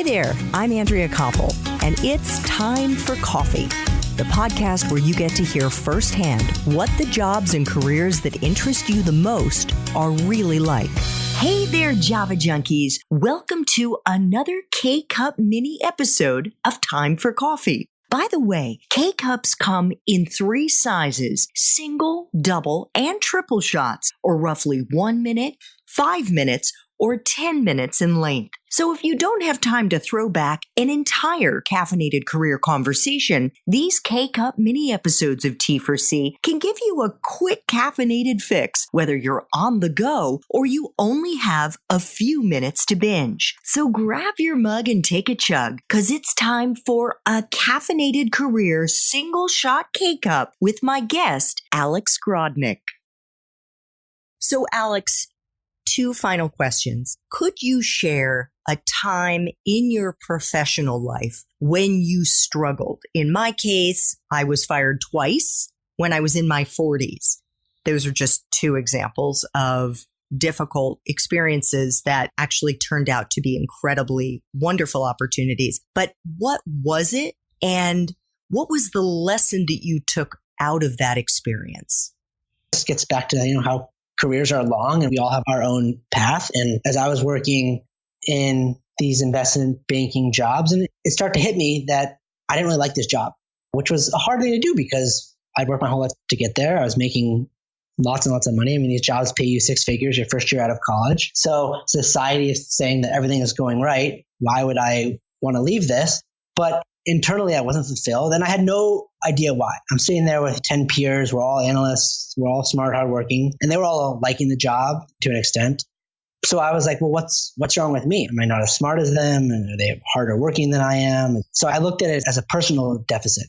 Hi there, I'm Andrea Koppel, and it's Time for Coffee, the podcast where you get to hear firsthand what the jobs and careers that interest you the most are really like. Hey there, Java junkies. Welcome to another K-Cup mini episode of Time for Coffee. By the way, K-Cups come in 3 sizes, single, double, and triple shots, or roughly 1 minute, 5 minutes, or 10 minutes in length. So if you don't have time to throw back an entire caffeinated career conversation, these K-Cup mini episodes of T4C can give you a quick caffeinated fix, whether you're on the go or you only have a few minutes to binge. So grab your mug and take a chug, because it's time for a caffeinated career single shot K-Cup with my guest, Alex Grodnik. So Alex, 2 final questions. Could you share a time in your professional life when you struggled? In my case, I was fired twice when I was in my 40s. Those are just 2 examples of difficult experiences that actually turned out to be incredibly wonderful opportunities. But what was it, and what was the lesson that you took out of that experience? This gets back to, how careers are long and we all have our own path. And as I was working in these investment banking jobs, and it started to hit me that I didn't really like this job, which was a hard thing to do because I'd worked my whole life to get there. I was making lots and lots of money. I mean, these jobs pay you 6 figures your first year out of college. So society is saying that everything is going right. Why would I want to leave this? But internally, I wasn't fulfilled, and I had no idea why. I'm sitting there with 10 peers. We're all analysts. We're all smart, hardworking, and they were all liking the job to an extent. So I was like, well, what's wrong with me? Am I not as smart as them? And are they harder working than I am? So I looked at it as a personal deficit.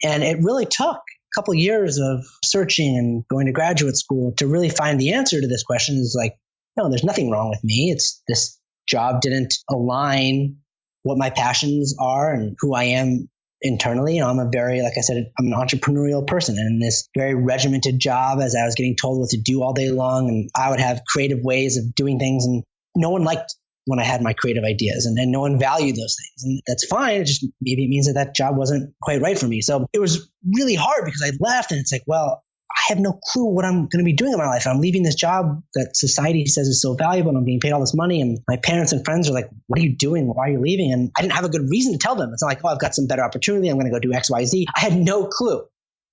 And it really took a couple of years of searching and going to graduate school to really find the answer to this question. Is like, no, there's nothing wrong with me. It's this job didn't align what my passions are and who I am internally. I'm I'm an entrepreneurial person, and in this very regimented job, as I was getting told what to do all day long, and I would have creative ways of doing things, and no one liked when I had my creative ideas, and no one valued those things. And that's fine. Maybe it means that job wasn't quite right for me. So it was really hard because I left, and it's like, well, I have no clue what I'm going to be doing in my life. I'm leaving this job that society says is so valuable, and I'm being paid all this money. And my parents and friends are like, what are you doing? Why are you leaving? And I didn't have a good reason to tell them. It's not like, oh, I've got some better opportunity. I'm going to go do X, Y, Z. I had no clue.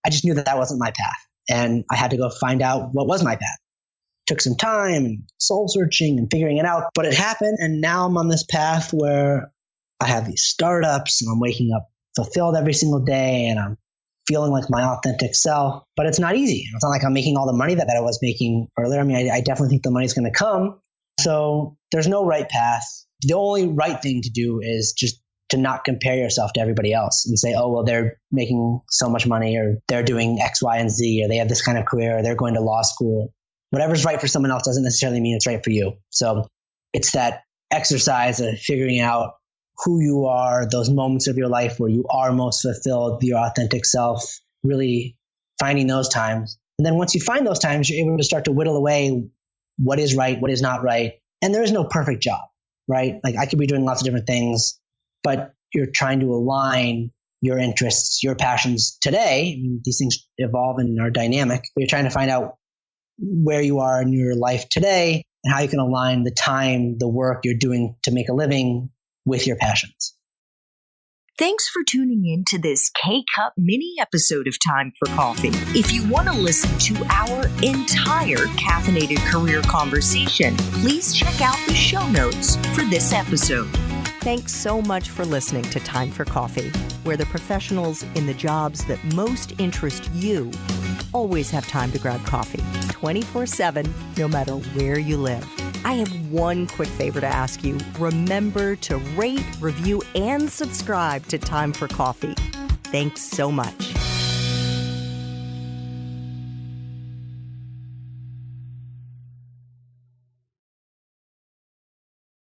I just knew that wasn't my path. And I had to go find out what was my path. Took some time and soul searching and figuring it out. But it happened. And now I'm on this path where I have these startups, and I'm waking up fulfilled every single day, and I'm feeling like my authentic self. But it's not easy. It's not like I'm making all the money that I was making earlier. I mean, I definitely think the money's going to come. So there's no right path. The only right thing to do is just to not compare yourself to everybody else and say, oh, well, they're making so much money, or they're doing X, Y, and Z, or they have this kind of career, or they're going to law school. Whatever's right for someone else doesn't necessarily mean it's right for you. So it's that exercise of figuring out who you are, those moments of your life where you are most fulfilled, your authentic self, really finding those times. And then once you find those times, you're able to start to whittle away what is right, what is not right. And there is no perfect job, right? Like I could be doing lots of different things, but you're trying to align your interests, your passions today. I mean, these things evolve and are dynamic, but you're trying to find out where you are in your life today and how you can align the time, the work you're doing to make a living with your passions. Thanks for tuning in to this K-Cup mini episode of Time for Coffee. If you want to listen to our entire caffeinated career conversation, please check out the show notes for this episode. Thanks so much for listening to Time for Coffee, where the professionals in the jobs that most interest you always have time to grab coffee 24/7, no matter where you live. I have one quick favor to ask you. Remember to rate, review, and subscribe to Time for Coffee. Thanks so much.